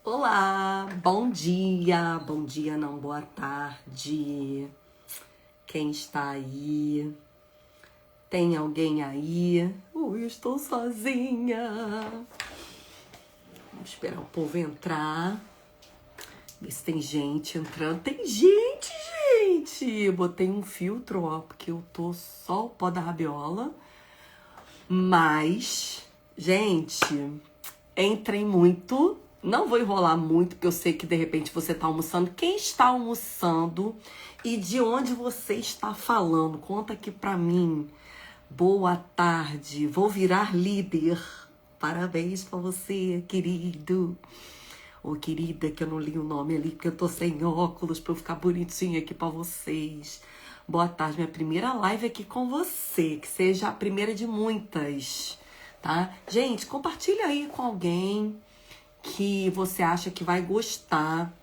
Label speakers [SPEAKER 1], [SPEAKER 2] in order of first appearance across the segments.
[SPEAKER 1] Olá, bom dia não, boa tarde. Quem está aí? Tem alguém aí? Eu estou sozinha. Vamos esperar o povo entrar. Ver se tem gente entrando. Tem gente, gente! Eu botei um filtro, ó, porque eu tô só o pó da rabiola. Mas, gente, entrem muito. Não vou enrolar muito, porque eu sei que de repente você está almoçando. Quem está almoçando e de onde você está falando? Conta aqui pra mim. Boa tarde. Vou virar líder. Parabéns pra você, querido. Ou querida, que eu não li o nome ali, porque eu tô sem óculos pra eu ficar bonitinha aqui pra vocês. Boa tarde, minha primeira live aqui com você. Que seja a primeira de muitas, tá? Gente, compartilha aí com alguém que você acha que vai gostar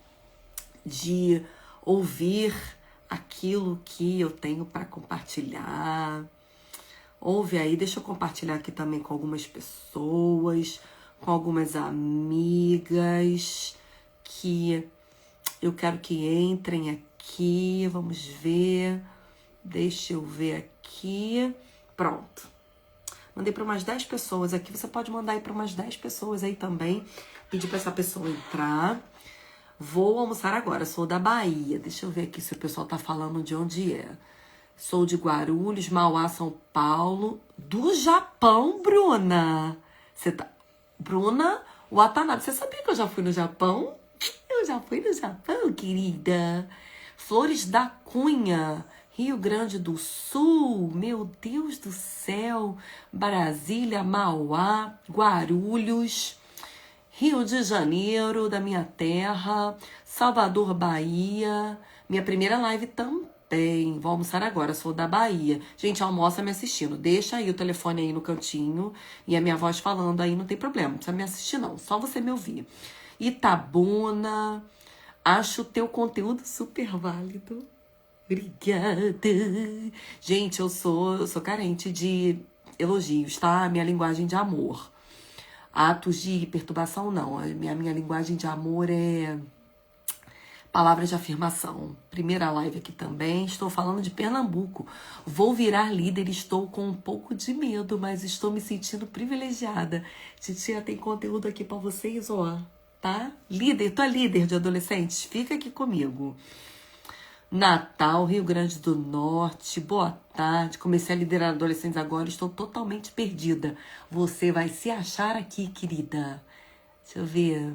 [SPEAKER 1] de ouvir aquilo que eu tenho para compartilhar. Ouve aí, deixa eu compartilhar aqui também com algumas pessoas, com algumas amigas que eu quero que entrem aqui. Vamos ver. Deixa eu ver aqui. Pronto. Mandei para umas 10 pessoas aqui. Você pode mandar aí para umas 10 pessoas aí também. Pedir para essa pessoa entrar. Vou almoçar agora. Sou da Bahia. Deixa eu ver aqui se o pessoal tá falando de onde é. Sou de Guarulhos, Mauá, São Paulo. Do Japão, Bruna. Você tá... Bruna Watanabe. Você sabia que eu já fui no Japão? Eu já fui no Japão, querida. Flores da Cunha, Rio Grande do Sul. Meu Deus do céu. Brasília, Mauá, Guarulhos. Rio de Janeiro, da minha terra, Salvador, Bahia. Minha primeira live também. Vou almoçar agora, sou da Bahia. Gente, almoça me assistindo. Deixa aí o telefone aí no cantinho e a minha voz falando aí, não tem problema. Não precisa me assistir não, só você me ouvir. Itabuna, acho o teu conteúdo super válido. Obrigada. Gente, eu sou carente de elogios, tá? Minha linguagem de amor. Atos de perturbação, não. A minha linguagem de amor é palavras de afirmação. Primeira live aqui também. Estou falando de Pernambuco. Vou virar líder. Estou com um pouco de medo, mas estou me sentindo privilegiada. Titia tem conteúdo aqui para vocês, ó. Tá? Líder, tu é líder de adolescentes? Fica aqui comigo. Natal, Rio Grande do Norte, boa tarde. Comecei a liderar adolescentes agora, estou totalmente perdida. Você vai se achar aqui, querida. Deixa eu ver.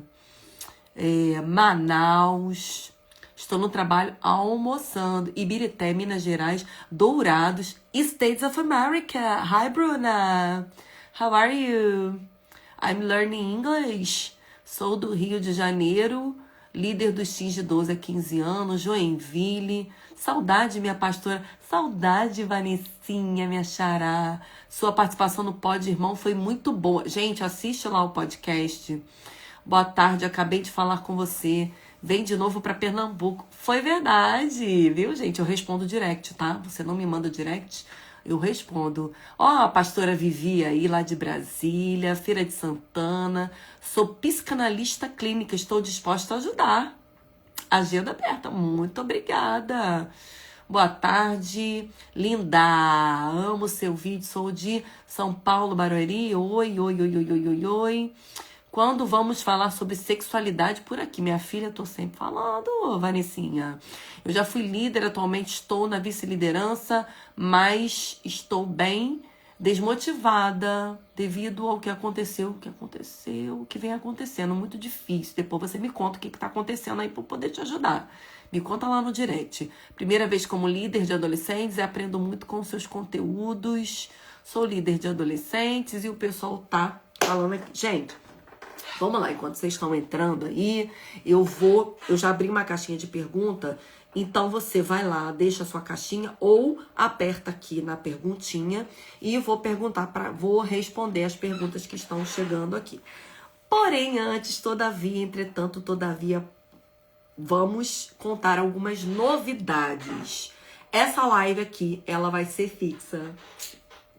[SPEAKER 1] Manaus, estou no trabalho almoçando. Ibirité, Minas Gerais, Dourados, States of America. Hi, Bruna. How are you? I'm learning English. Sou do Rio de Janeiro. Líder dos teens de 12 a 15 anos, Joinville. Saudade, minha pastora. Saudade, Vanessinha, minha xará. Sua participação no Pod Irmão foi muito boa. Gente, assiste lá o podcast. Boa tarde, acabei de falar com você. Vem de novo para Pernambuco. Foi verdade, viu, gente? Eu respondo direct, tá? Você não me manda direct, eu respondo. Ó, a pastora Vivi aí, lá de Brasília, Feira de Santana. Sou psicanalista clínica, estou disposta a ajudar. Agenda aberta, muito obrigada. Boa tarde, linda. Amo seu vídeo, sou de São Paulo, Barueri. Oi, oi, oi, oi, oi, oi, oi. Quando vamos falar sobre sexualidade por aqui? Minha filha, tô sempre falando, Vanessinha. Eu já fui líder, atualmente estou na vice-liderança, mas estou bem desmotivada devido ao que aconteceu, o que vem acontecendo. Muito difícil. Depois você me conta o que tá acontecendo aí para eu poder te ajudar. Me conta lá no direct. Primeira vez como líder de adolescentes, aprendo muito com seus conteúdos. Sou líder de adolescentes e o pessoal tá falando aqui. Gente, vamos lá, enquanto vocês estão entrando aí, eu já abri uma caixinha de pergunta, então você vai lá, deixa a sua caixinha ou aperta aqui na perguntinha e vou responder as perguntas que estão chegando aqui. Porém, antes, todavia, entretanto, todavia, vamos contar algumas novidades. Essa live aqui, ela vai ser fixa.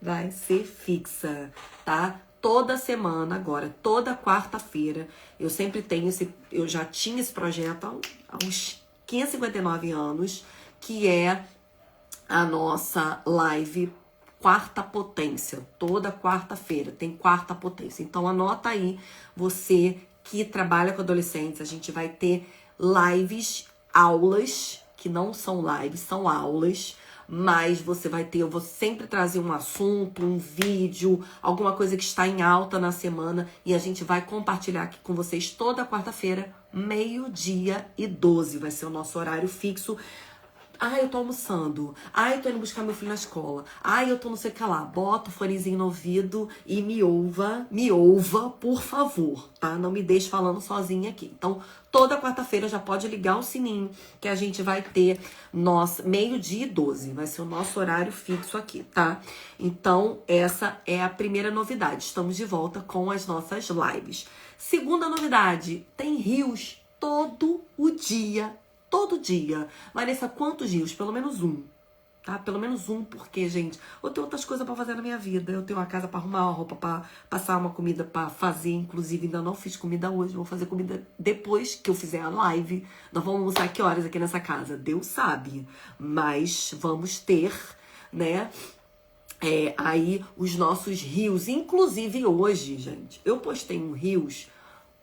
[SPEAKER 1] Vai ser fixa, tá? toda semana agora, toda quarta-feira. Eu sempre tenho eu já tinha esse projeto há uns 559 anos, que é a nossa live Quarta Potência. Toda quarta-feira tem Quarta Potência. Então anota aí, você que trabalha com adolescentes, a gente vai ter lives, aulas, que não são lives, são aulas, mas você vai ter, eu vou sempre trazer um assunto, um vídeo, alguma coisa que está em alta na semana, e a gente vai compartilhar aqui com vocês toda quarta-feira, 12h12, vai ser o nosso horário fixo. Eu tô almoçando. Eu tô indo buscar meu filho na escola. Eu tô não sei o que lá. Bota o fonezinho no ouvido e me ouva, por favor, tá? Não me deixe falando sozinha aqui. Então, toda quarta-feira já pode ligar o sininho que a gente vai ter 12h12. Vai ser o nosso horário fixo aqui, tá? Então, essa é a primeira novidade. Estamos de volta com as nossas lives. Segunda novidade, tem rios todo o dia. Todo dia. Vanessa, quantos rios? Pelo menos um, tá? Pelo menos um, porque, gente, eu tenho outras coisas pra fazer na minha vida. Eu tenho uma casa pra arrumar, uma roupa pra passar, uma comida pra fazer. Inclusive, ainda não fiz comida hoje. Vou fazer comida depois que eu fizer a live. Nós vamos almoçar que horas aqui nessa casa? Deus sabe. Mas vamos ter, né? Aí os nossos rios. Inclusive hoje, gente, eu postei um rios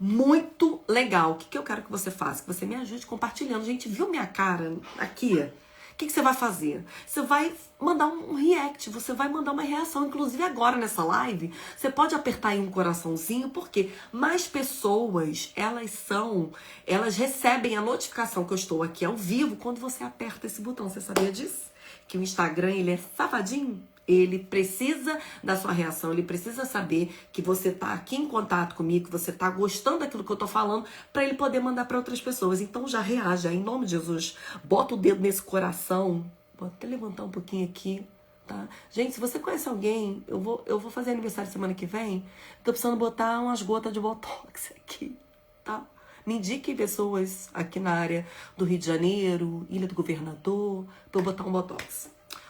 [SPEAKER 1] muito legal. O que eu quero que você faça? Que você me ajude compartilhando. Gente, viu minha cara aqui? O que você vai fazer? Você vai mandar um react, você vai mandar uma reação. Inclusive agora nessa live, você pode apertar aí um coraçãozinho, porque mais pessoas, elas recebem a notificação que eu estou aqui ao vivo quando você aperta esse botão. Você sabia disso? Que o Instagram, ele é safadinho. Ele precisa da sua reação, ele precisa saber que você tá aqui em contato comigo, que você tá gostando daquilo que eu tô falando, para ele poder mandar para outras pessoas. Então já reaja, em nome de Jesus. Bota o dedo nesse coração. Vou até levantar um pouquinho aqui, tá? Gente, se você conhece alguém, eu vou fazer aniversário semana que vem, tô precisando botar umas gotas de botox aqui, tá? Me indiquem pessoas aqui na área do Rio de Janeiro, Ilha do Governador, pra eu botar um botox.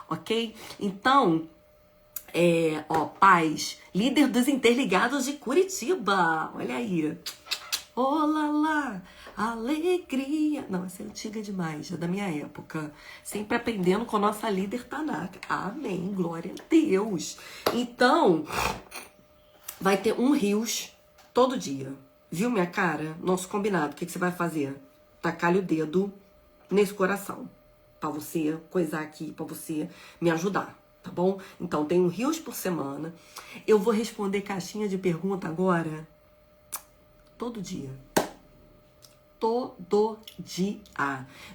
[SPEAKER 1] Ok? Então, Paz, líder dos Interligados de Curitiba. Olha aí. Olá lá, alegria. Não, essa é antiga demais, já da minha época. Sempre aprendendo com a nossa líder Tanaka. Amém, glória a Deus. Então, vai ter um rios todo dia. Viu minha cara? Nosso combinado. O que você vai fazer? Tacar-lhe o dedo nesse coração. Pra você coisar aqui, pra você me ajudar, tá bom? Então, tem um rios por semana. Eu vou responder caixinha de pergunta agora, todo dia. Todo dia.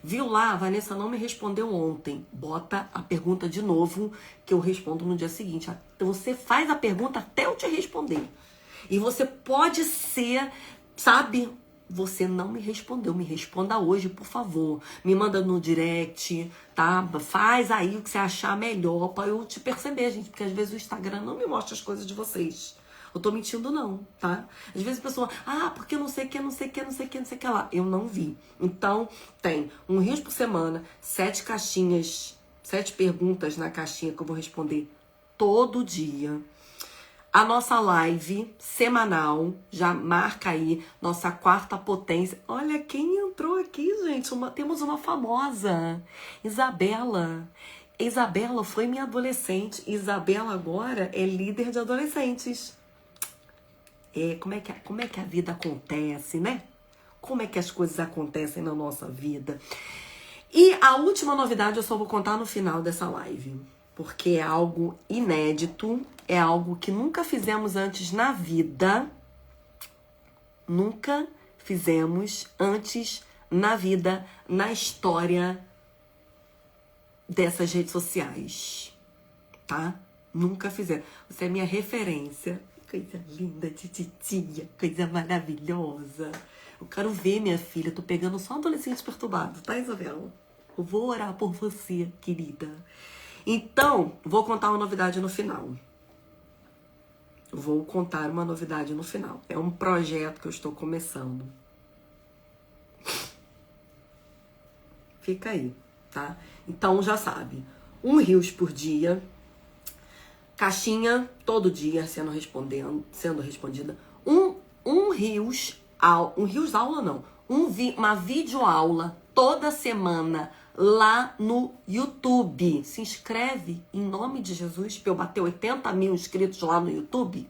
[SPEAKER 1] Viu lá? A Vanessa não me respondeu ontem. Bota a pergunta de novo, que eu respondo no dia seguinte. Você faz a pergunta até eu te responder. E você pode ser, sabe... Você não me respondeu, me responda hoje, por favor. Me manda no direct, tá? Faz aí o que você achar melhor pra eu te perceber, gente. Porque às vezes o Instagram não me mostra as coisas de vocês. Eu tô mentindo não, tá? Às vezes a pessoa, porque eu não sei o que, não sei o que, não sei o que, não sei o que lá. Eu não vi. Então, tem um rios por semana, 7 caixinhas, 7 perguntas na caixinha que eu vou responder todo dia. A nossa live semanal, já marca aí, nossa quarta potência. Olha quem entrou aqui, gente. Temos uma famosa, Isabela. Isabela foi minha adolescente. Isabela agora é líder de adolescentes. Como é que a vida acontece, né? Como é que as coisas acontecem na nossa vida. E a última novidade eu só vou contar no final dessa live. Porque é algo inédito, é algo que nunca fizemos antes na vida. Nunca fizemos antes na vida, na história dessas redes sociais, tá? Nunca fizemos. Você é minha referência. Coisa linda de titia, coisa maravilhosa. Eu quero ver, minha filha, tô pegando só adolescentes perturbados, tá, Isabela? Eu vou orar por você, querida. Então, vou contar uma novidade no final. Vou contar uma novidade no final. É um projeto que eu estou começando. Fica aí, tá? Então, já sabe. Um rios por dia. Caixinha todo dia sendo respondida. Um Rios aula não. Uma videoaula toda semana lá no YouTube. Se inscreve em nome de Jesus para eu bater 80 mil inscritos lá no YouTube.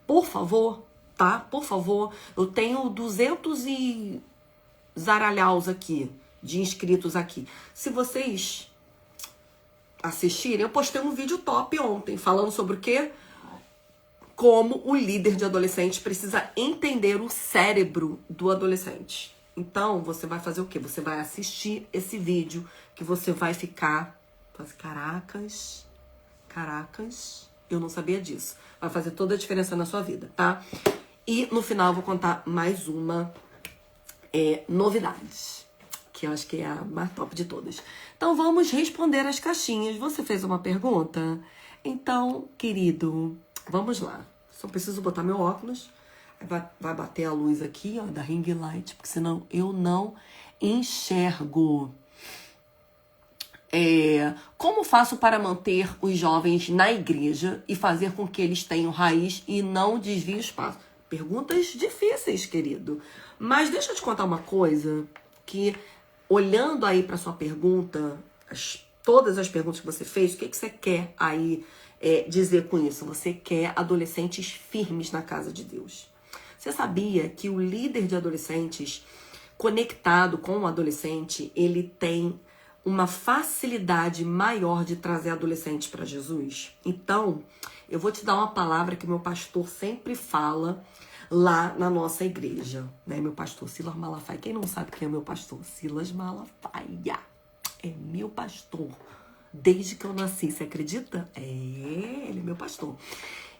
[SPEAKER 1] Por favor, tá? Por favor. Eu tenho 200 e zaralhaus aqui, de inscritos aqui. Se vocês assistirem, eu postei um vídeo top ontem, falando sobre o quê? Como o líder de adolescente precisa entender o cérebro do adolescente. Então, você vai fazer o quê? Você vai assistir esse vídeo que você vai ficar... Caracas, eu não sabia disso. Vai fazer toda a diferença na sua vida, tá? E no final eu vou contar mais uma novidade, que eu acho que é a mais top de todas. Então, vamos responder as caixinhas. Você fez uma pergunta? Então, querido, vamos lá. Só preciso botar meu óculos. Vai bater a luz aqui, ó, da ring light, porque senão eu não enxergo. Como faço para manter os jovens na igreja e fazer com que eles tenham raiz e não desviem o espaço? Perguntas difíceis, querido. Mas deixa eu te contar uma coisa, que olhando aí para sua pergunta, todas as perguntas que você fez, o que você quer aí dizer com isso? Você quer adolescentes firmes na casa de Deus. Você sabia que o líder de adolescentes conectado com o adolescente, ele tem uma facilidade maior de trazer adolescentes para Jesus? Então, eu vou te dar uma palavra que meu pastor sempre fala lá na nossa igreja, né? Meu pastor Silas Malafaia. Quem não sabe quem é meu pastor? Silas Malafaia. É meu pastor. Desde que eu nasci, você acredita? Ele é meu pastor.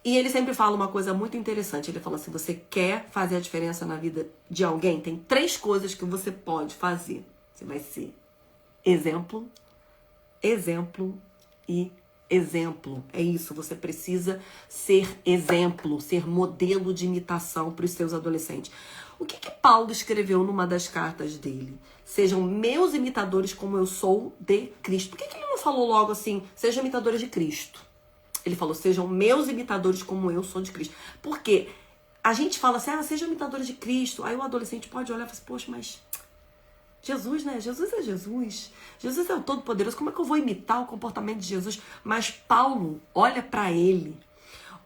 [SPEAKER 1] E ele sempre fala uma coisa muito interessante. Ele fala assim, você quer fazer a diferença na vida de alguém? Tem 3 coisas que você pode fazer. Você vai ser exemplo, exemplo e exemplo. É isso, você precisa ser exemplo, ser modelo de imitação para os seus adolescentes. O que Paulo escreveu numa das cartas dele? Sejam meus imitadores como eu sou de Cristo. Por que ele não falou logo assim, sejam imitadores de Cristo? Ele falou, sejam meus imitadores como eu sou de Cristo. Porque a gente fala assim, sejam imitadores de Cristo. Aí o adolescente pode olhar e falar assim, poxa, mas Jesus, né? Jesus é Jesus. Jesus é o Todo-Poderoso. Como é que eu vou imitar o comportamento de Jesus? Mas Paulo, olha para ele.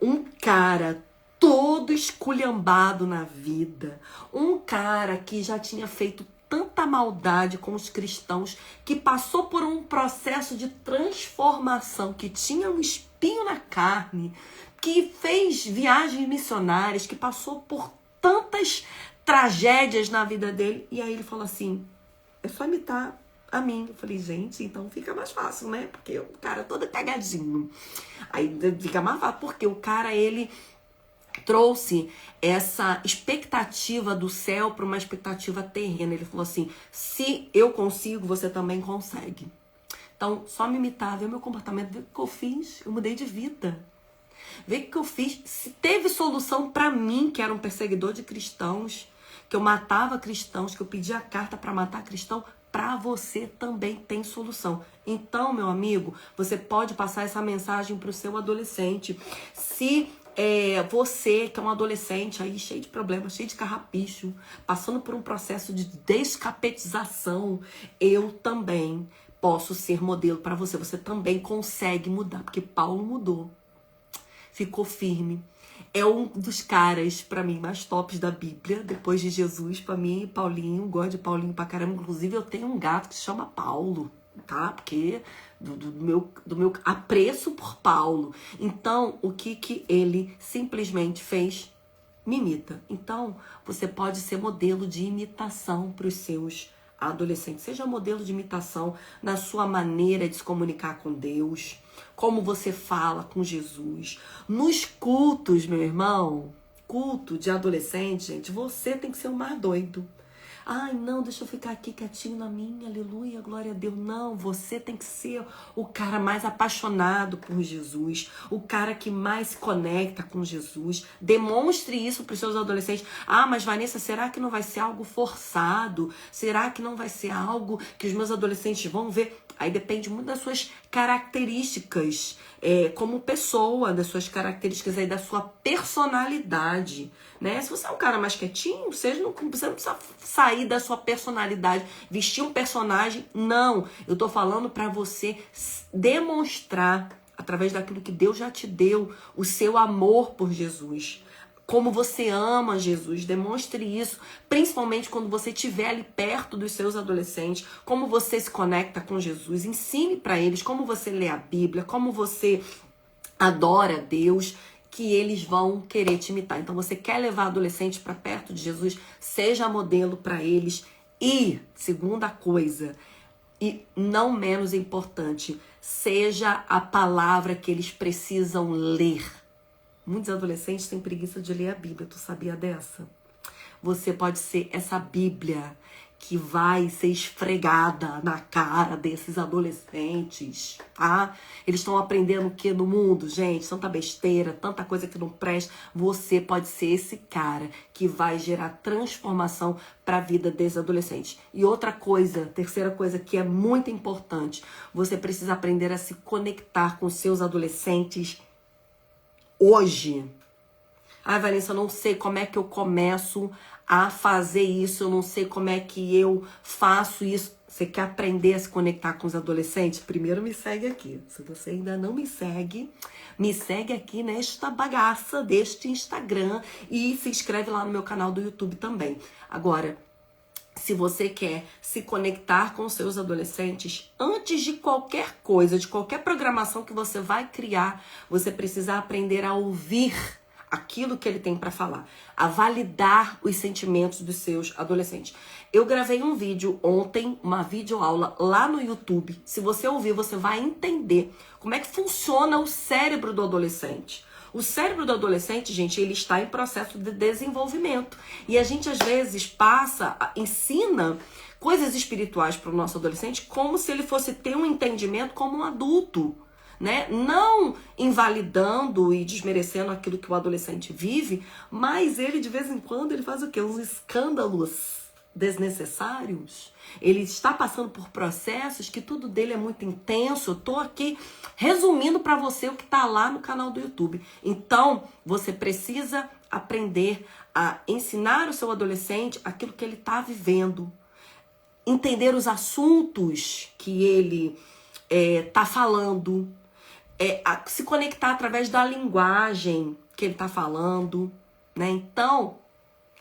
[SPEAKER 1] Um cara todo esculhambado na vida. Um cara que já tinha feito tanta maldade com os cristãos, que passou por um processo de transformação, que tinha um espinho na carne, que fez viagens missionárias, que passou por tantas tragédias na vida dele. E aí ele falou assim, é só imitar a mim. Eu falei, gente, então fica mais fácil, né? Porque o cara todo cagadinho. Aí fica mais fácil, porque o cara, ele trouxe essa expectativa do céu para uma expectativa terrena. Ele falou assim, se eu consigo, você também consegue. Então, só me imitar, ver o meu comportamento, ver o que eu fiz. Eu mudei de vida. Ver o que eu fiz. Se teve solução para mim, que era um perseguidor de cristãos, que eu matava cristãos, que eu pedia carta para matar cristão, para você também tem solução. Então, meu amigo, você pode passar essa mensagem para o seu adolescente. Se você, que é um adolescente aí cheio de problemas, cheio de carrapicho, passando por um processo de descapetização, eu também posso ser modelo para você. Você também consegue mudar, porque Paulo mudou. Ficou firme. É um dos caras, pra mim, mais tops da Bíblia, depois de Jesus. Pra mim, Paulinho, gosto de Paulinho pra caramba. Inclusive, eu tenho um gato que se chama Paulo, tá? Porque do meu apreço por Paulo. Então, o que ele simplesmente fez? Me imita. Então, você pode ser modelo de imitação para os seus adolescentes. Seja modelo de imitação na sua maneira de se comunicar com Deus, como você fala com Jesus. Nos cultos, meu irmão, culto de adolescente, gente, você tem que ser o mais doido. Ai, não, deixa eu ficar aqui quietinho na minha, aleluia, glória a Deus. Não, você tem que ser o cara mais apaixonado por Jesus, o cara que mais se conecta com Jesus. Demonstre isso para os seus adolescentes. Ah, mas Vanessa, será que não vai ser algo forçado? Será que não vai ser algo que os meus adolescentes vão ver? Aí depende muito das suas características como pessoa, das suas características aí, da sua personalidade, né? Se você é um cara mais quietinho, você não precisa sair da sua personalidade, vestir um personagem, não. Eu tô falando pra você demonstrar, através daquilo que Deus já te deu, o seu amor por Jesus. Como você ama Jesus, demonstre isso, principalmente quando você estiver ali perto dos seus adolescentes, como você se conecta com Jesus, ensine para eles como você lê a Bíblia, como você adora a Deus, que eles vão querer te imitar. Então você quer levar adolescentes para perto de Jesus, seja modelo para eles. E, segunda coisa, e não menos importante, seja a palavra que eles precisam ler. Muitos adolescentes têm preguiça de ler a Bíblia. Tu sabia dessa? Você pode ser essa Bíblia que vai ser esfregada na cara desses adolescentes, tá? Eles estão aprendendo o que no mundo, gente? Tanta besteira, tanta coisa que não presta. Você pode ser esse cara que vai gerar transformação para a vida desses adolescentes. E outra coisa, terceira coisa que é muito importante, você precisa aprender a se conectar com seus adolescentes hoje. Ai, Vanessa, eu não sei como é que eu começo a fazer isso, eu não sei como é que eu faço isso. Você quer aprender a se conectar com os adolescentes? Primeiro me segue aqui. Se você ainda não me segue aqui nesta bagaça deste Instagram e se inscreve lá no meu canal do YouTube também. Agora, se você quer se conectar com seus adolescentes, antes de qualquer coisa, de qualquer programação que você vai criar, você precisa aprender a ouvir aquilo que ele tem para falar, a validar os sentimentos dos seus adolescentes. Eu gravei um vídeo ontem, uma videoaula lá no YouTube. Se você ouvir, você vai entender como é que funciona o cérebro do adolescente. O cérebro do adolescente, gente, ele está em processo de desenvolvimento. E a gente, às vezes, ensina coisas espirituais para o nosso adolescente como se ele fosse ter um entendimento como um adulto, né? Não invalidando e desmerecendo aquilo que o adolescente vive, mas ele, de vez em quando, ele faz o quê? Uns escândalos desnecessários. Ele está passando por processos que tudo dele é muito intenso. Eu tô aqui resumindo para você o que tá lá no canal do YouTube. Então, você precisa aprender a ensinar o seu adolescente aquilo que ele tá vivendo. Entender os assuntos que ele tá falando. Se conectar através da linguagem que ele tá falando, né? Então,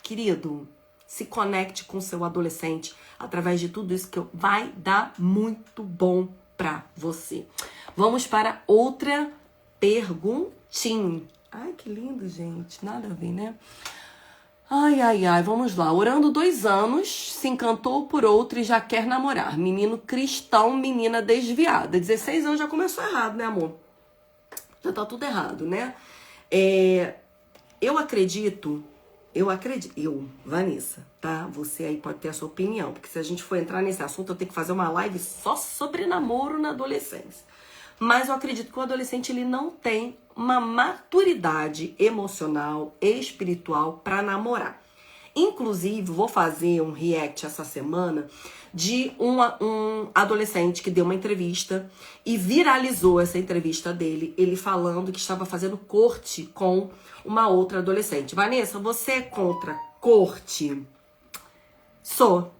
[SPEAKER 1] querido, se conecte com seu adolescente através de tudo isso que vai dar muito bom pra você. Vamos para outra perguntinha. Ai, que lindo, gente. Nada a ver, né? Ai, vamos lá. Orando 2 anos, se encantou por outro e já quer namorar. Menino cristão, menina desviada. 16 anos já começou errado, né, amor? Já tá tudo errado, né? Eu acredito, Vanessa, tá? Você aí pode ter a sua opinião, porque se a gente for entrar nesse assunto, eu tenho que fazer uma live só sobre namoro na adolescência. Mas eu acredito que o adolescente, ele não tem uma maturidade emocional e espiritual para namorar. Inclusive, vou fazer um react essa semana de um adolescente que deu uma entrevista e viralizou essa entrevista dele, ele falando que estava fazendo corte com uma outra adolescente. Vanessa, você é contra corte? Sou.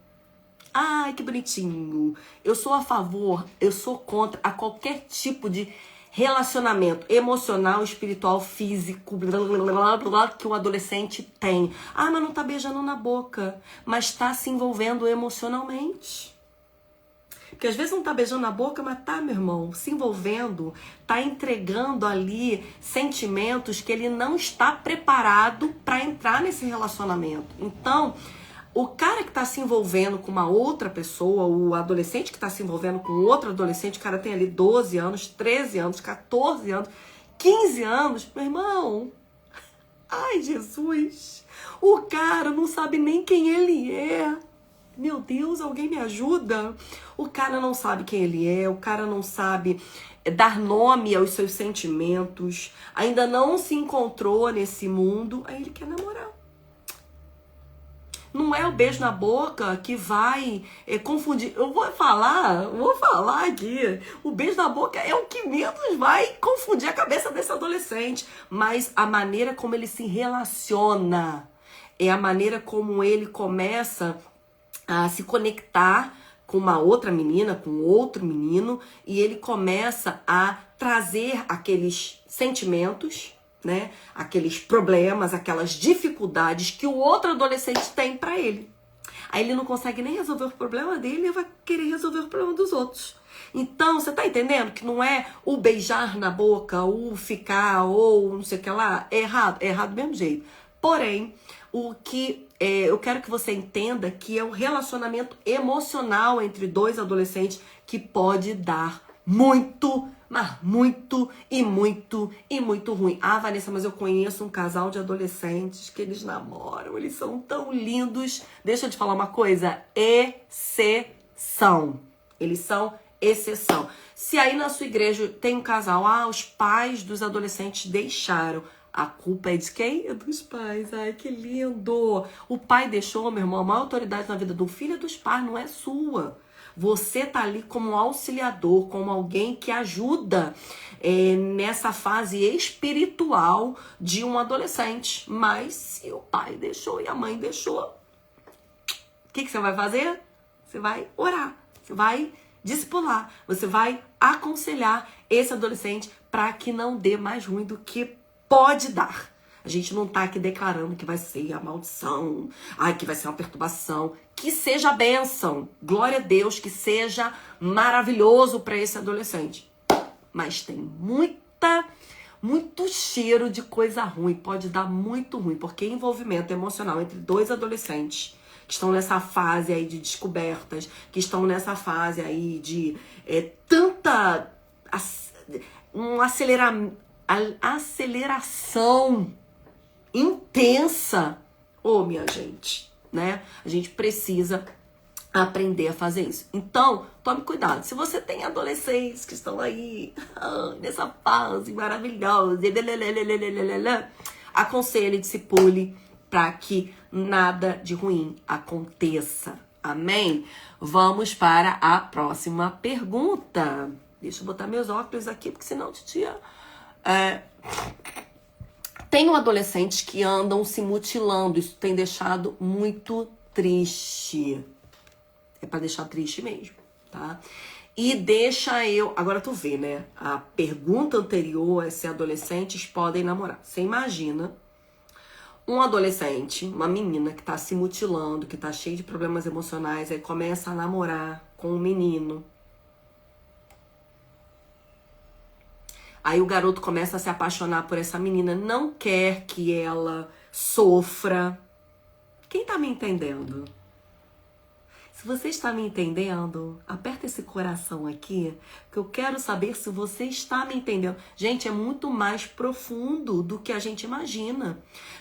[SPEAKER 1] Ai, que bonitinho. Eu sou a favor, eu sou contra a qualquer tipo de relacionamento emocional, espiritual, físico, que o adolescente tem. Ah, mas não tá beijando na boca, mas tá se envolvendo emocionalmente. Porque às vezes não tá beijando na boca, mas tá, meu irmão, se envolvendo, tá entregando ali sentimentos que ele não está preparado para entrar nesse relacionamento. Então, o cara que tá se envolvendo com uma outra pessoa, o adolescente que tá se envolvendo com outro adolescente, o cara tem ali 12 anos, 13 anos, 14 anos, 15 anos, meu irmão, ai, Jesus, o cara não sabe nem quem ele é. Meu Deus, alguém me ajuda? O cara não sabe quem ele é, o cara não sabe dar nome aos seus sentimentos, ainda não se encontrou nesse mundo, aí ele quer namorar. Não é o beijo na boca que vai confundir. Eu vou falar aqui. O beijo na boca é o que menos vai confundir a cabeça desse adolescente. Mas a maneira como ele se relaciona, é a maneira como ele começa a se conectar com uma outra menina, com outro menino, e ele começa a trazer aqueles sentimentos, né? Aqueles problemas, aquelas dificuldades que o outro adolescente tem pra ele. Aí ele não consegue nem resolver o problema dele e vai querer resolver o problema dos outros. Então, você tá entendendo que não é o beijar na boca, o ficar, ou não sei o que lá, é errado do mesmo jeito. Porém, o que eu quero que você entenda que é um relacionamento emocional entre dois adolescentes que pode dar muito, mas muito e muito e muito ruim. Ah, Vanessa, mas eu conheço um casal de adolescentes que eles namoram, eles são tão lindos. Deixa eu te falar uma coisa, exceção. Eles são exceção. Se aí na sua igreja tem um casal, os pais dos adolescentes deixaram, a culpa é de quem? É dos pais. Ai, que lindo. O pai deixou, meu irmão, a maior autoridade na vida do filho é dos pais, não é sua. Você tá ali como auxiliador, como alguém que ajuda nessa fase espiritual de um adolescente. Mas se o pai deixou e a mãe deixou, o que você vai fazer? Você vai orar, você vai discipular, você vai aconselhar esse adolescente para que não dê mais ruim do que pode dar. A gente não tá aqui declarando que vai ser a maldição, que vai ser uma perturbação. Que seja a bênção. Glória a Deus, que seja maravilhoso para esse adolescente. Mas tem muito cheiro de coisa ruim. Pode dar muito ruim, porque envolvimento emocional entre dois adolescentes que estão nessa fase aí de descobertas, que estão nessa fase aí de aceleração intensa. Minha gente, né? A gente precisa aprender a fazer isso. Então, tome cuidado. Se você tem adolescentes que estão aí nessa fase maravilhosa, aconselhe, discipule para que nada de ruim aconteça. Amém? Vamos para a próxima pergunta. Deixa eu botar meus óculos aqui, porque senão titia... Tenho adolescentes que andam se mutilando. Isso tem deixado muito triste. É pra deixar triste mesmo, tá? E deixa eu... Agora tu vê, né? A pergunta anterior é se adolescentes podem namorar. Você imagina um adolescente, uma menina que tá se mutilando, que tá cheio de problemas emocionais, aí começa a namorar com um menino. Aí o garoto começa a se apaixonar por essa menina, não quer que ela sofra. Quem tá me entendendo? Se você está me entendendo, aperta esse coração aqui, que eu quero saber se você está me entendendo. Gente, é muito mais profundo do que a gente imagina.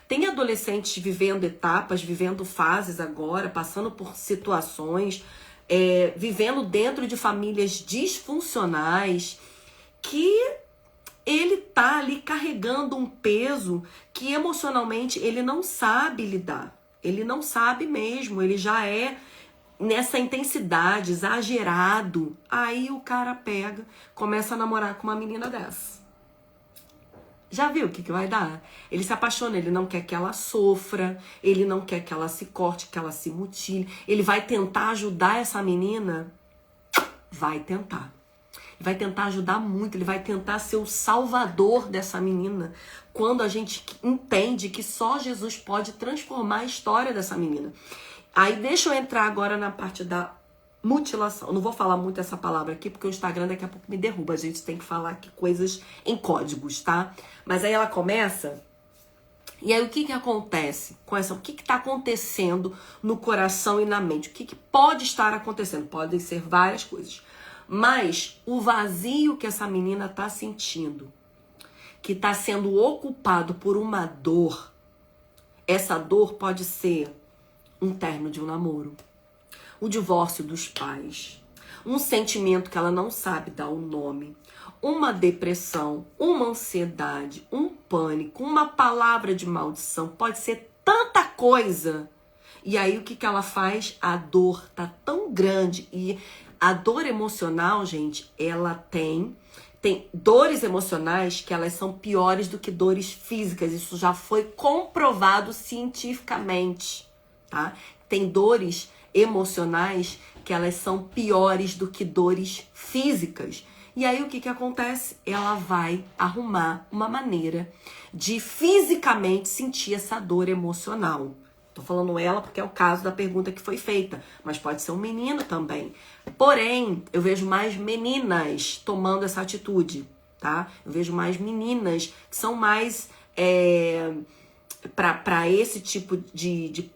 [SPEAKER 1] Tem adolescentes vivendo etapas, vivendo fases agora, passando por situações, vivendo dentro de famílias disfuncionais, que ele tá ali carregando um peso que emocionalmente ele não sabe lidar. Ele não sabe mesmo, ele já é nessa intensidade, exagerado. Aí o cara pega, começa a namorar com uma menina dessa. Já viu o que vai dar? Ele se apaixona, ele não quer que ela sofra, ele não quer que ela se corte, que ela se mutile. Ele vai tentar ajudar essa menina? Vai tentar. Vai tentar ajudar muito, ele vai tentar ser o salvador dessa menina. Quando a gente entende que só Jesus pode transformar a história dessa menina. Aí deixa eu entrar agora na parte da mutilação. Não vou falar muito essa palavra aqui, porque o Instagram daqui a pouco me derruba. A gente tem que falar aqui coisas em códigos, tá? Mas aí ela começa... E aí o que acontece com essa? O que está acontecendo no coração e na mente? O que pode estar acontecendo? Podem ser várias coisas. Mas o vazio que essa menina está sentindo, que está sendo ocupado por uma dor, essa dor pode ser um término de um namoro, o divórcio dos pais, um sentimento que ela não sabe dar o nome, uma depressão, uma ansiedade, um pânico, uma palavra de maldição, pode ser tanta coisa. E aí o que que ela faz? A dor tá tão grande. E a dor emocional, gente, ela tem dores emocionais que elas são piores do que dores físicas. Isso já foi comprovado cientificamente, tá? Tem dores emocionais que elas são piores do que dores físicas. E aí o que que acontece? Ela vai arrumar uma maneira de fisicamente sentir essa dor emocional. Tô falando ela porque é o caso da pergunta que foi feita, mas pode ser um menino também. Porém, eu vejo mais meninas tomando essa atitude, tá? Eu vejo mais meninas que são mais para esse tipo de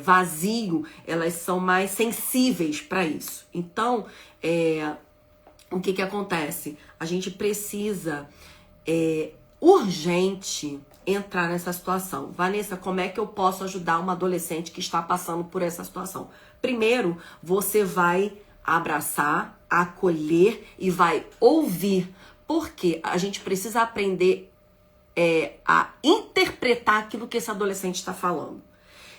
[SPEAKER 1] vazio, elas são mais sensíveis para isso. Então, o que que acontece? A gente precisa urgente entrar nessa situação. Vanessa, como é que eu posso ajudar uma adolescente que está passando por essa situação? Primeiro, você vai abraçar, acolher e vai ouvir. Porque a gente precisa aprender a interpretar aquilo que esse adolescente está falando.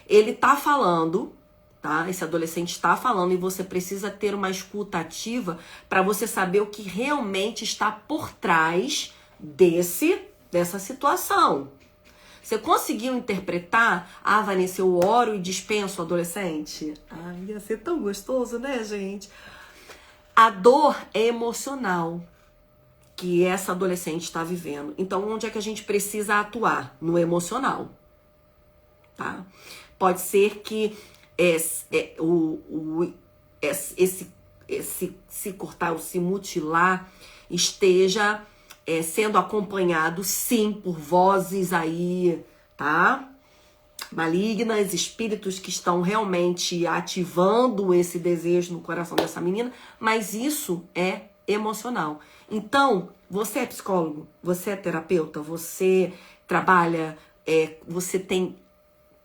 [SPEAKER 1] Ele está falando, tá? Esse adolescente está falando e você precisa ter uma escuta ativa para você saber o que realmente está por trás dessa situação. Você conseguiu interpretar? Ah, Vanessa, eu oro e dispenso o adolescente? Ah, ia ser tão gostoso, né, gente? A dor é emocional que essa adolescente está vivendo. Então, onde é que a gente precisa atuar? No emocional, tá? Pode ser que se cortar ou se mutilar esteja sendo acompanhado, sim, por vozes aí, tá? Malignas, espíritos que estão realmente ativando esse desejo no coração dessa menina, mas isso é emocional. Então, você é psicólogo, você é terapeuta, você trabalha, você tem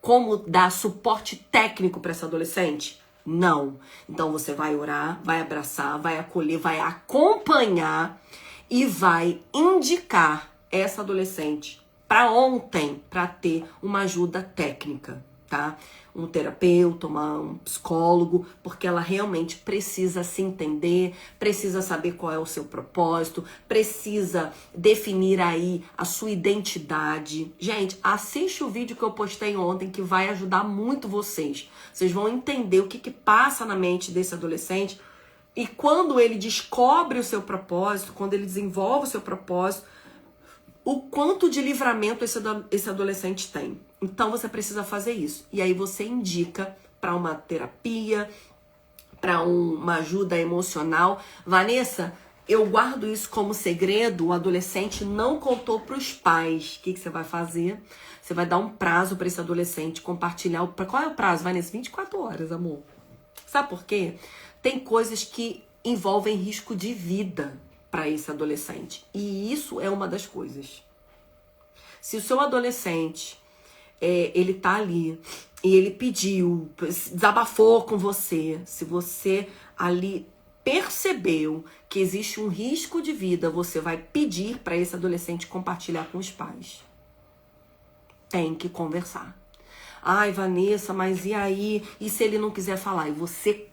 [SPEAKER 1] como dar suporte técnico para essa adolescente? Não. Então você vai orar, vai abraçar, vai acolher, vai acompanhar e vai indicar essa adolescente para ontem, para ter uma ajuda técnica, tá? Um terapeuta, um psicólogo, porque ela realmente precisa se entender, precisa saber qual é o seu propósito, precisa definir aí a sua identidade. Gente, assiste o vídeo que eu postei ontem que vai ajudar muito vocês. Vocês vão entender o que passa na mente desse adolescente e quando ele descobre o seu propósito, quando ele desenvolve o seu propósito, o quanto de livramento esse adolescente tem. Então você precisa fazer isso. E aí você indica para uma terapia, para uma ajuda emocional. Vanessa, eu guardo isso como segredo, o adolescente não contou para os pais. O que você vai fazer? Você vai dar um prazo para esse adolescente compartilhar. Qual é o prazo, Vanessa? 24 horas, amor. Sabe por quê? Tem coisas que envolvem risco de vida para esse adolescente. E isso é uma das coisas. Se o seu adolescente, ele tá ali e ele pediu, desabafou com você, se você ali percebeu que existe um risco de vida, você vai pedir para esse adolescente compartilhar com os pais. Tem que conversar. Ai, Vanessa, mas e aí? E se ele não quiser falar? E você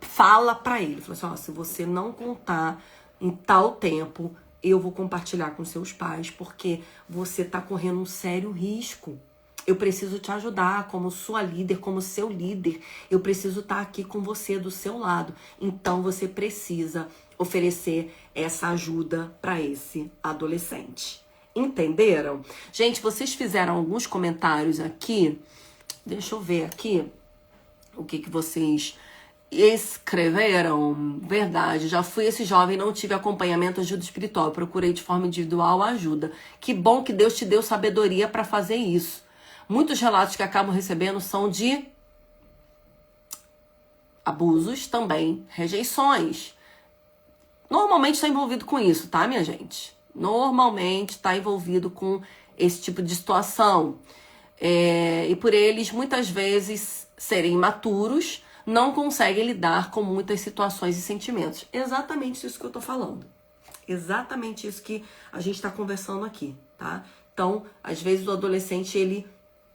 [SPEAKER 1] fala para ele, fala assim, ó, se você não contar em tal tempo, eu vou compartilhar com seus pais, porque você tá correndo um sério risco. Eu preciso te ajudar como sua líder, como seu líder. Eu preciso estar aqui com você do seu lado. Então você precisa oferecer essa ajuda para esse adolescente. Entenderam? Gente, vocês fizeram alguns comentários aqui. Deixa eu ver aqui o que vocês escreveram. Verdade, já fui esse jovem, não tive acompanhamento, ajuda espiritual, procurei de forma individual ajuda. Que bom que Deus te deu sabedoria para fazer isso. Muitos relatos que acabam recebendo são de abusos também, rejeições. Normalmente está envolvido com isso, tá, minha gente? Normalmente está envolvido com esse tipo de situação. E por eles, muitas vezes, serem imaturos, não conseguem lidar com muitas situações e sentimentos. Exatamente isso que eu tô falando. Exatamente isso que a gente tá conversando aqui, tá? Então, às vezes o adolescente, ele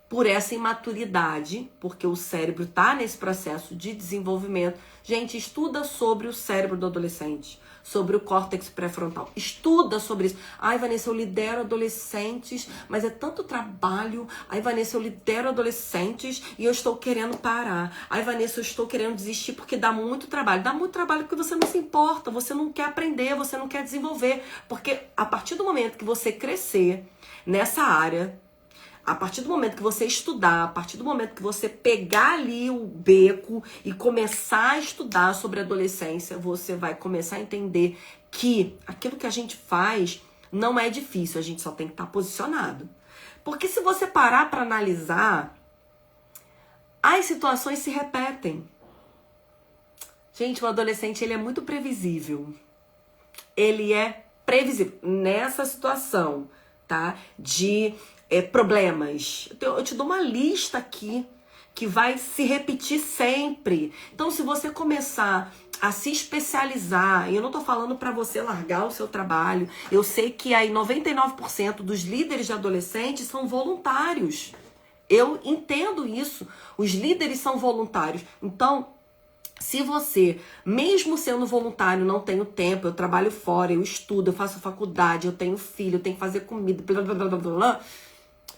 [SPEAKER 1] por essa imaturidade, porque o cérebro está nesse processo de desenvolvimento. Gente, estuda sobre o cérebro do adolescente, sobre o córtex pré-frontal. Estuda sobre isso. Ai, Vanessa, eu lidero adolescentes, mas é tanto trabalho. Ai, Vanessa, eu lidero adolescentes e eu estou querendo parar. Ai, Vanessa, eu estou querendo desistir porque dá muito trabalho. Dá muito trabalho porque você não se importa, você não quer aprender, você não quer desenvolver. Porque a partir do momento que você crescer nessa área, a partir do momento que você estudar, a partir do momento que você pegar ali o beco e começar a estudar sobre adolescência, você vai começar a entender que aquilo que a gente faz não é difícil, a gente só tem que estar posicionado. Porque se você parar para analisar, as situações se repetem. Gente, o adolescente, ele é muito previsível. Ele é previsível nessa situação, tá? De problemas. Eu te dou uma lista aqui que vai se repetir sempre. Então, se você começar a se especializar, e eu não tô falando para você largar o seu trabalho, eu sei que aí 99% dos líderes de adolescentes são voluntários. Eu entendo isso. Os líderes são voluntários. Então, se você, mesmo sendo voluntário, não tem o tempo, eu trabalho fora, eu estudo, eu faço faculdade, eu tenho filho, eu tenho que fazer comida, blá, blá, blá, blá, blá.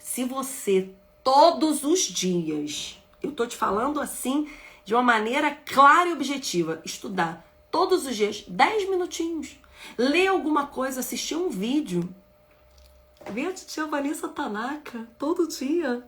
[SPEAKER 1] Se você, todos os dias, eu tô te falando assim, de uma maneira clara e objetiva, estudar todos os dias, 10 minutinhos, ler alguma coisa, assistir um vídeo, ver a titia Vanessa Tanaka, todo dia,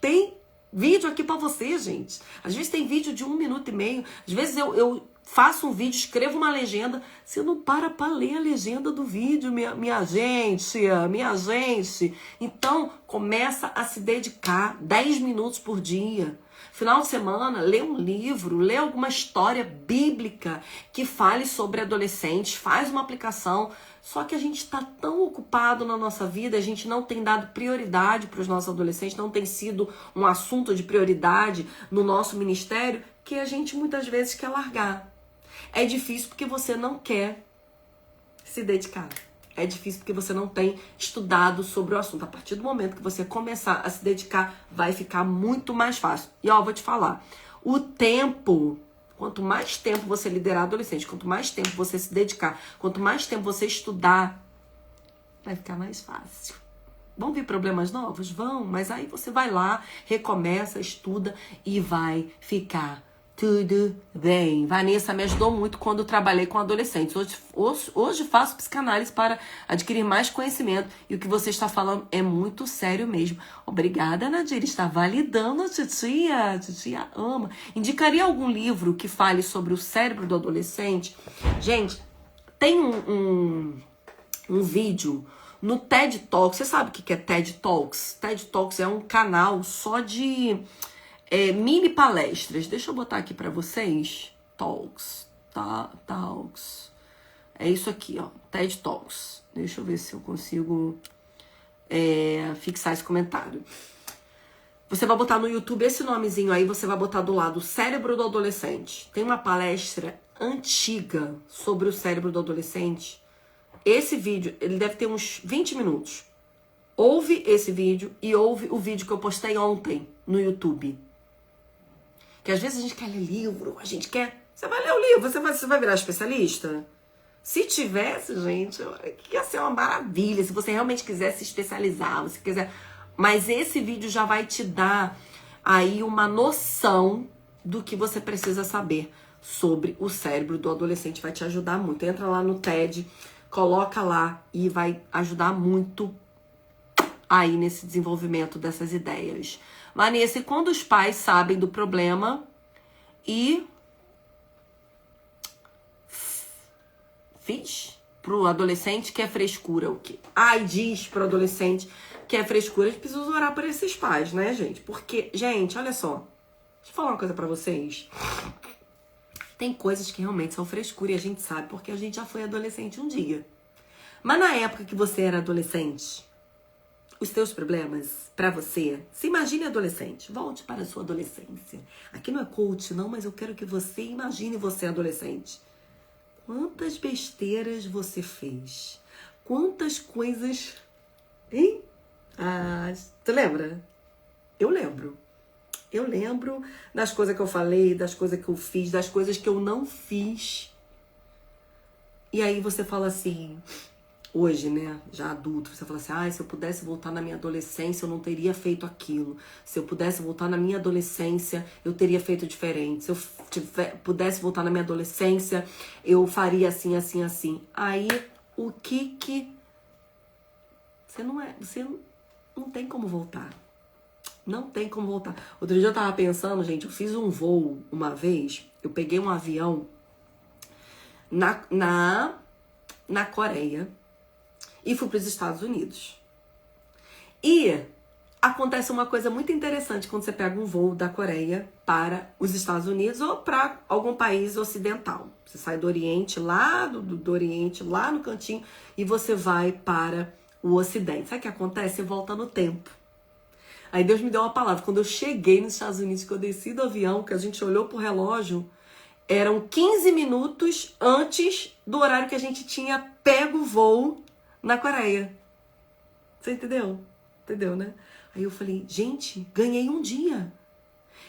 [SPEAKER 1] tem vídeo aqui pra você, gente. Às vezes tem vídeo de 1 minuto e meio, às vezes eu faço um vídeo, escrevo uma legenda, você não para ler a legenda do vídeo, minha gente. Então, começa a se dedicar 10 minutos por dia. Final de semana, lê um livro, lê alguma história bíblica que fale sobre adolescentes, faz uma aplicação. Só que a gente está tão ocupado na nossa vida, a gente não tem dado prioridade para os nossos adolescentes, não tem sido um assunto de prioridade no nosso ministério, que a gente muitas vezes quer largar. É difícil porque você não quer se dedicar. É difícil porque você não tem estudado sobre o assunto. A partir do momento que você começar a se dedicar, vai ficar muito mais fácil. E ó, vou te falar, o tempo, quanto mais tempo você liderar adolescente, quanto mais tempo você se dedicar, quanto mais tempo você estudar, vai ficar mais fácil. Vão vir problemas novos? Vão, mas aí você vai lá, recomeça, estuda e vai ficar tudo bem. Vanessa me ajudou muito quando trabalhei com adolescentes. Hoje faço psicanálise para adquirir mais conhecimento. E o que você está falando é muito sério mesmo. Obrigada, Nadir. Está validando a titia. A titia ama. Indicaria algum livro que fale sobre o cérebro do adolescente? Gente, tem um vídeo no TED Talks. Você sabe o que é TED Talks? TED Talks é um canal só de mini palestras. Deixa eu botar aqui pra vocês. Talks. Talks. É isso aqui, ó. TED Talks. Deixa eu ver se eu consigo fixar esse comentário. Você vai botar no YouTube esse nomezinho aí, você vai botar do lado o cérebro do adolescente. Tem uma palestra antiga sobre o cérebro do adolescente. Esse vídeo, ele deve ter uns 20 minutos. Ouve esse vídeo e ouve o vídeo que eu postei ontem no YouTube. Que às vezes a gente quer ler livro, a gente quer... Você vai ler o livro, você vai virar especialista? Se tivesse, gente, ia ser uma maravilha. Se você realmente quiser se especializar, você quiser... Mas esse vídeo já vai te dar aí uma noção do que você precisa saber sobre o cérebro do adolescente. Vai te ajudar muito. Entra lá no TED, coloca lá e vai ajudar muito aí nesse desenvolvimento dessas ideias. Vanessa, e quando os pais sabem do problema e pro adolescente que é frescura o quê? Ai, diz pro adolescente que é frescura, a gente precisa orar por esses pais, né, gente? Porque, gente, olha só, deixa eu falar uma coisa pra vocês. Tem coisas que realmente são frescura e a gente sabe porque a gente já foi adolescente um dia. Mas na época que você era adolescente, os teus problemas, pra você, se imagine adolescente, volte para a sua adolescência. Aqui não é coach não, mas eu quero que você imagine você adolescente. Quantas besteiras você fez? Quantas coisas... Hein? Ah, tu lembra? Eu lembro. Eu lembro das coisas que eu falei, das coisas que eu fiz, das coisas que eu não fiz. E aí você fala assim, hoje, né, já adulto, você fala assim, se eu pudesse voltar na minha adolescência, eu não teria feito aquilo. Se eu pudesse voltar na minha adolescência, eu teria feito diferente. Se eu pudesse voltar na minha adolescência, eu faria assim, assim, assim. Aí, o que você não tem como voltar. Não tem como voltar. Outro dia eu tava pensando, gente, eu fiz um voo uma vez, eu peguei um avião na Coreia e fui para os Estados Unidos. E acontece uma coisa muito interessante quando você pega um voo da Coreia para os Estados Unidos ou para algum país ocidental. Você sai do Oriente, lá do Oriente, lá no cantinho, e você vai para o Ocidente. Sabe o que acontece? Você volta no tempo. Aí Deus me deu uma palavra. Quando eu cheguei nos Estados Unidos, que eu desci do avião, que a gente olhou pro relógio, eram 15 minutos antes do horário que a gente tinha pego o voo na Coreia. Você entendeu? Entendeu, né? Aí eu falei, gente, ganhei um dia.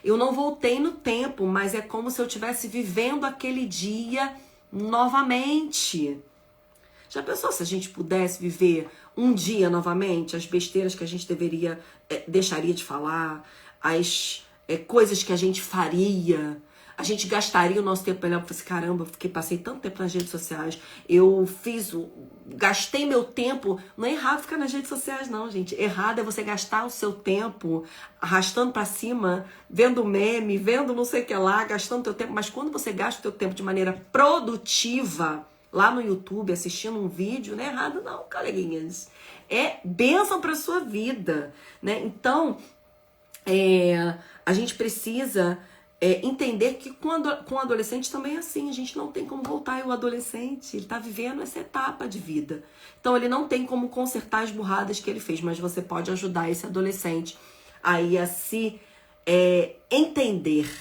[SPEAKER 1] Eu não voltei no tempo, mas é como se eu estivesse vivendo aquele dia novamente. Já pensou se a gente pudesse viver um dia novamente? As besteiras que a gente deixaria de falar, as coisas que a gente faria, a gente gastaria o nosso tempo melhor. Eu falei assim, caramba, passei tanto tempo nas redes sociais, gastei meu tempo. Não é errado ficar nas redes sociais não, gente. Errado é você gastar o seu tempo arrastando pra cima, vendo meme, vendo não sei o que lá, gastando teu tempo. Mas quando você gasta o teu tempo de maneira produtiva, lá no YouTube, assistindo um vídeo, não é errado não, coleguinhas. É bênção para sua vida, né? Então, a gente precisa entender que com o adolescente também é assim, a gente não tem como voltar. E o adolescente, ele tá vivendo essa etapa de vida. Então, ele não tem como consertar as burradas que ele fez, mas você pode ajudar esse adolescente aí a se entender,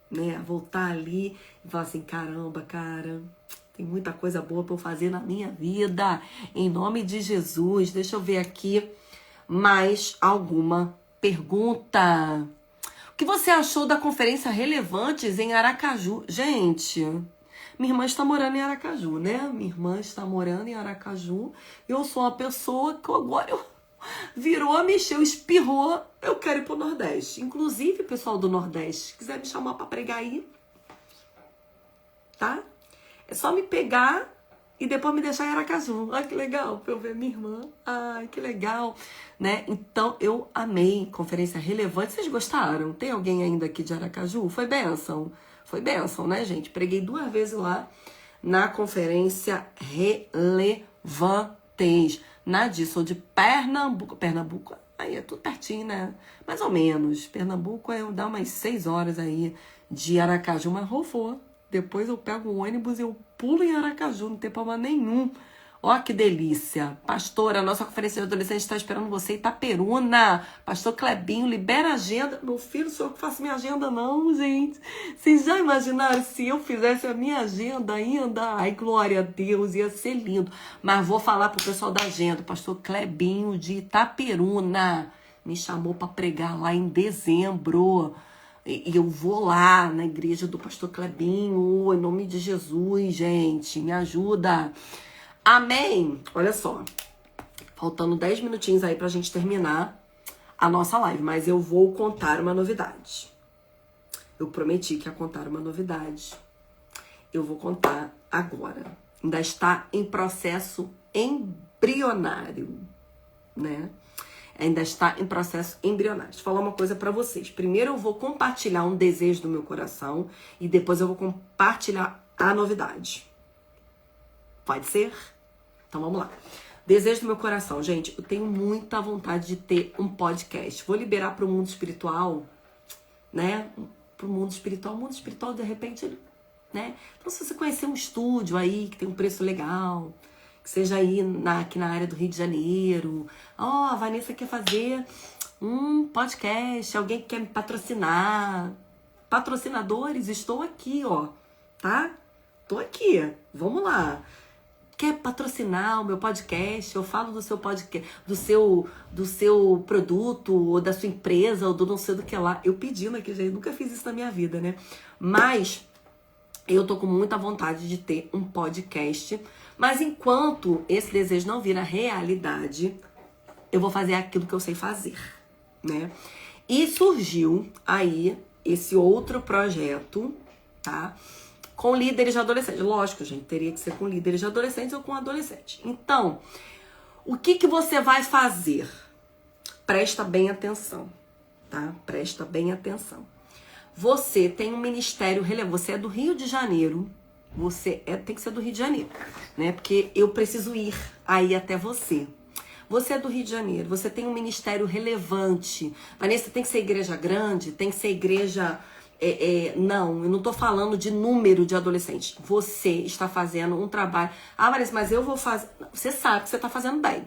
[SPEAKER 1] né? A voltar ali e falar assim, caramba, cara, tem muita coisa boa para eu fazer na minha vida. Em nome de Jesus. Deixa eu ver aqui mais alguma pergunta. O que você achou da conferência Relevantes em Aracaju? Gente, minha irmã está morando em Aracaju, né? Minha irmã está morando em Aracaju. Eu sou uma pessoa que agora virou, mexeu, espirrou. Eu quero ir pro Nordeste. Inclusive, pessoal do Nordeste, se quiser me chamar para pregar aí, tá? É só me pegar e depois me deixar em Aracaju. Ai, que legal, pra eu ver minha irmã. Ai, que legal, né? Então, eu amei Conferência Relevante. Vocês gostaram? Tem alguém ainda aqui de Aracaju? Foi bênção. Foi bênção, né, gente? Preguei 2 vezes lá na Conferência Relevantes. Nadir, sou de Pernambuco. Pernambuco, aí é tudo pertinho, né? Mais ou menos. Pernambuco, dá umas 6 horas aí de Aracaju, mas vou. Depois eu pego o ônibus e eu pulo em Aracaju, não tem problema nenhum. Ó, que delícia. Pastora, a nossa conferência de adolescente está esperando você em Itaperuna. Pastor Clebinho, libera a agenda. Meu filho, sou eu que faço minha agenda não, gente. Vocês já imaginaram se eu fizesse a minha agenda ainda? Ai, glória a Deus, ia ser lindo. Mas vou falar pro pessoal da agenda. Pastor Clebinho de Itaperuna me chamou para pregar lá em dezembro. E eu vou lá na igreja do pastor Clebinho, em nome de Jesus, gente, me ajuda. Amém? Olha só, faltando 10 minutinhos aí pra gente terminar a nossa live, mas eu vou contar uma novidade. Eu prometi que ia contar uma novidade. Eu vou contar agora. Ainda está em processo embrionário, né? Ainda está em processo embrionário. Deixa eu falar uma coisa pra vocês. Primeiro eu vou compartilhar um desejo do meu coração e depois eu vou compartilhar a novidade. Pode ser? Então vamos lá. Desejo do meu coração. Gente, eu tenho muita vontade de ter um podcast. Vou liberar pro mundo espiritual, né? Pro mundo espiritual. O mundo espiritual, de repente, né? Então se você conhecer um estúdio aí que tem um preço legal, que seja aí aqui na área do Rio de Janeiro. A Vanessa quer fazer um podcast, alguém que quer me patrocinar. Patrocinadores, estou aqui, ó, tá? Tô aqui, vamos lá. quer patrocinar o meu podcast, eu falo do seu podcast, do seu produto, ou da sua empresa, ou do não sei do que lá. Eu pedindo aqui, gente, nunca fiz isso na minha vida, né? Mas eu tô com muita vontade de ter um podcast. Mas enquanto esse desejo não vira realidade, eu vou fazer aquilo que eu sei fazer, né? E surgiu aí esse outro projeto, tá? Com líderes de adolescentes. Lógico, gente, teria que ser com líderes de adolescentes ou com adolescentes. Então, o que você vai fazer? Presta bem atenção, tá? Presta bem atenção. Você tem um ministério relevante. Você é do Rio de Janeiro. Tem que ser do Rio de Janeiro, né? Porque eu preciso ir aí até você. Você é do Rio de Janeiro, você tem um ministério relevante. Vanessa, tem que ser igreja grande? Tem que ser igreja... Não, eu não tô falando de número de adolescentes. Você está fazendo um trabalho... Ah, Vanessa, mas eu vou fazer... Você sabe que você tá fazendo bem.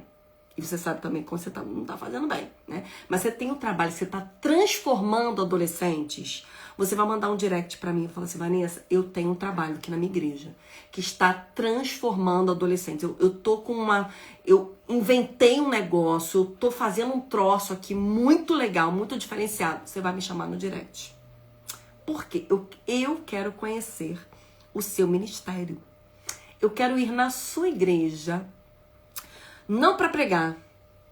[SPEAKER 1] E você sabe também que você não tá fazendo bem, né? Mas você tem um trabalho, você tá transformando adolescentes. Você vai mandar um direct pra mim e falar assim, Vanessa, eu tenho um trabalho aqui na minha igreja que está transformando adolescentes. Eu tô com uma... Eu inventei um negócio, eu tô fazendo um troço aqui muito legal, muito diferenciado. Você vai me chamar no direct. Por quê? Eu quero conhecer o seu ministério. Eu quero ir na sua igreja, não para pregar.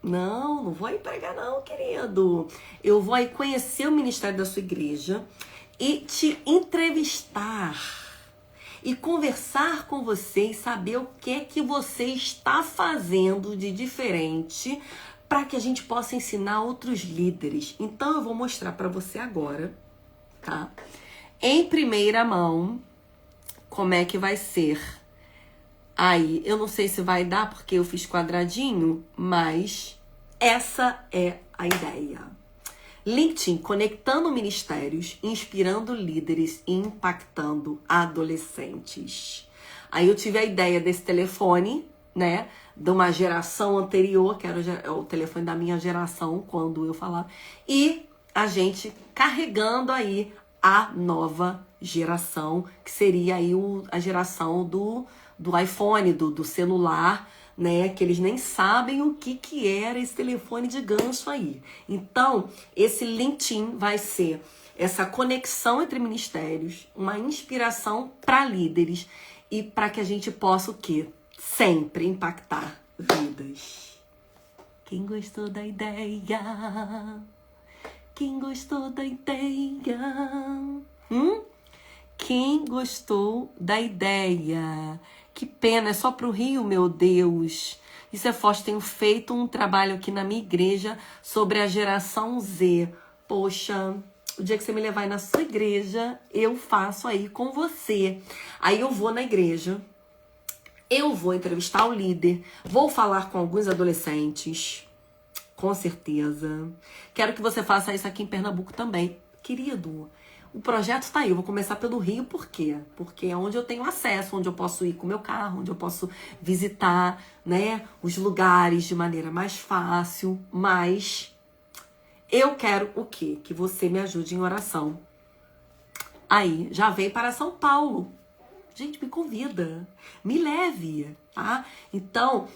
[SPEAKER 1] Não vou aí pregar não, querido. Eu vou aí conhecer o ministério da sua igreja e te entrevistar e conversar com você e saber o que é que você está fazendo de diferente para que a gente possa ensinar outros líderes. Então eu vou mostrar para você agora, tá? Em primeira mão, como é que vai ser. Aí, eu não sei se vai dar porque eu fiz quadradinho, mas essa é a ideia. LinkedIn, conectando ministérios, inspirando líderes e impactando adolescentes. Aí eu tive a ideia desse telefone, né, de uma geração anterior, que era o telefone da minha geração, quando eu falava, e a gente carregando aí a nova geração, que seria aí a geração do iPhone, do celular, né? Que eles nem sabem o que era esse telefone de gancho aí. Então, esse LinkedIn vai ser essa conexão entre ministérios, uma inspiração para líderes e para que a gente possa o quê? Sempre impactar vidas. Quem gostou da ideia? Quem gostou da ideia? Quem gostou da ideia? Que pena, é só pro Rio, meu Deus. Isso é forte, tenho feito um trabalho aqui na minha igreja sobre a geração Z. Poxa, o dia que você me levar aí na sua igreja, eu faço aí com você. Aí eu vou na igreja, eu vou entrevistar o líder, vou falar com alguns adolescentes, com certeza. Quero que você faça isso aqui em Pernambuco também. Querido, o projeto tá aí, eu vou começar pelo Rio, por quê? Porque é onde eu tenho acesso, onde eu posso ir com o meu carro, onde eu posso visitar, né, os lugares de maneira mais fácil, mas eu quero o quê? Que você me ajude em oração. Aí, já vem para São Paulo. Gente, me convida, me leve, tá? Então,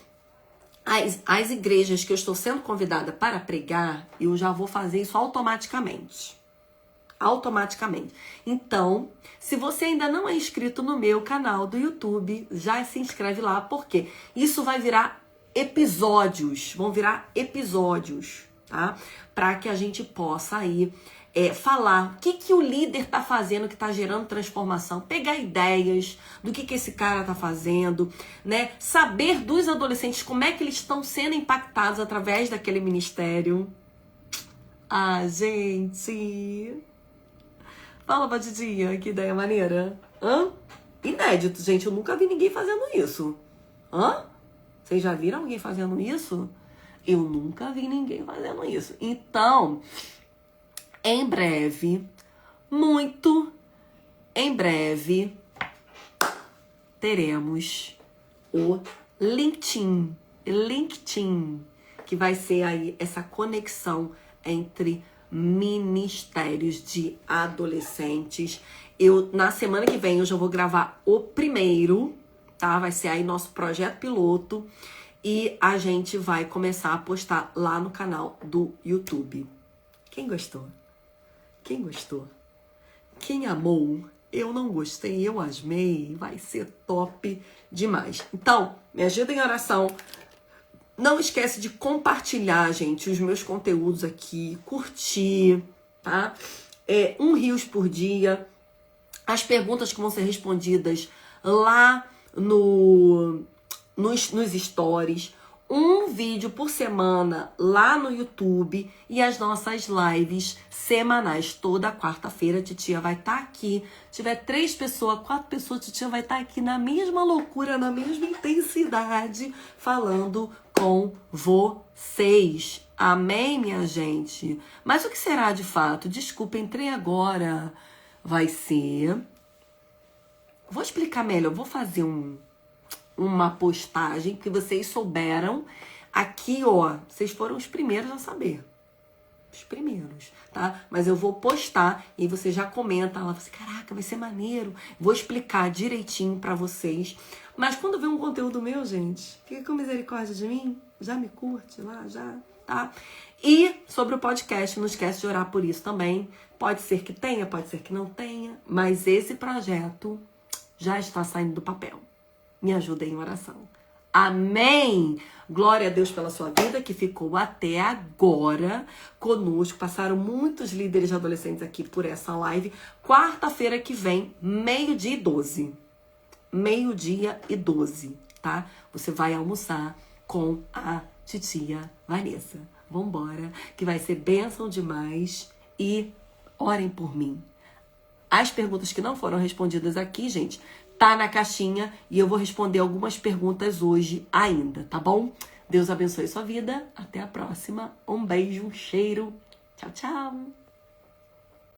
[SPEAKER 1] as igrejas que eu estou sendo convidada para pregar, eu já vou fazer isso automaticamente. Então, se você ainda não é inscrito no meu canal do YouTube, já se inscreve lá, porque isso vai virar episódios, tá? Para que a gente possa aí falar o que o líder tá fazendo que tá gerando transformação, pegar ideias do que esse cara tá fazendo, né? Saber dos adolescentes como é que eles estão sendo impactados através daquele ministério. Ah, gente... Fala, Batidinha, que ideia maneira. Inédito, gente, eu nunca vi ninguém fazendo isso. Vocês já viram alguém fazendo isso? Eu nunca vi ninguém fazendo isso. Então, em breve, muito em breve, teremos o LinkedIn, que vai ser aí essa conexão entre ministérios de adolescentes. Na semana que vem eu já vou gravar o primeiro, tá? Vai ser aí nosso projeto piloto e a gente vai começar a postar lá no canal do YouTube. Quem gostou? Quem gostou? Quem amou? Eu não gostei, eu asmei. Vai ser top demais. Então, me ajuda em oração. Não esquece de compartilhar, gente, os meus conteúdos aqui, curtir, tá? 1 Rios por dia. As perguntas que vão ser respondidas lá nos stories. 1 vídeo por semana lá no YouTube e as nossas lives semanais. Toda quarta-feira a titia vai estar aqui. Se tiver 3 pessoas, 4 pessoas, a titia vai estar aqui na mesma loucura, na mesma intensidade, falando com vocês. Amém, minha gente? Mas o que será de fato? Desculpa, entrei agora. Vai ser... Vou explicar melhor, vou fazer uma postagem que vocês souberam. Aqui, ó, vocês foram os primeiros a saber. Os primeiros, tá? Mas eu vou postar e você já comenta lá, você, caraca, vai ser maneiro. Vou explicar direitinho pra vocês. Mas quando vê um conteúdo meu, gente, fica com misericórdia de mim. Já me curte lá, já, tá? E sobre o podcast, não esquece de orar por isso também. Pode ser que tenha, pode ser que não tenha. Mas esse projeto já está saindo do papel. Me ajuda em oração. Amém! Glória a Deus pela sua vida que ficou até agora conosco. Passaram muitos líderes de adolescentes aqui por essa live. Quarta-feira que vem, 12h12. 12h12, tá? Você vai almoçar com a titia Vanessa. Vambora, que vai ser bênção demais. E orem por mim. As perguntas que não foram respondidas aqui, gente, tá na caixinha e eu vou responder algumas perguntas hoje ainda, tá bom? Deus abençoe sua vida. Até a próxima. Um beijo, um cheiro. Tchau, tchau.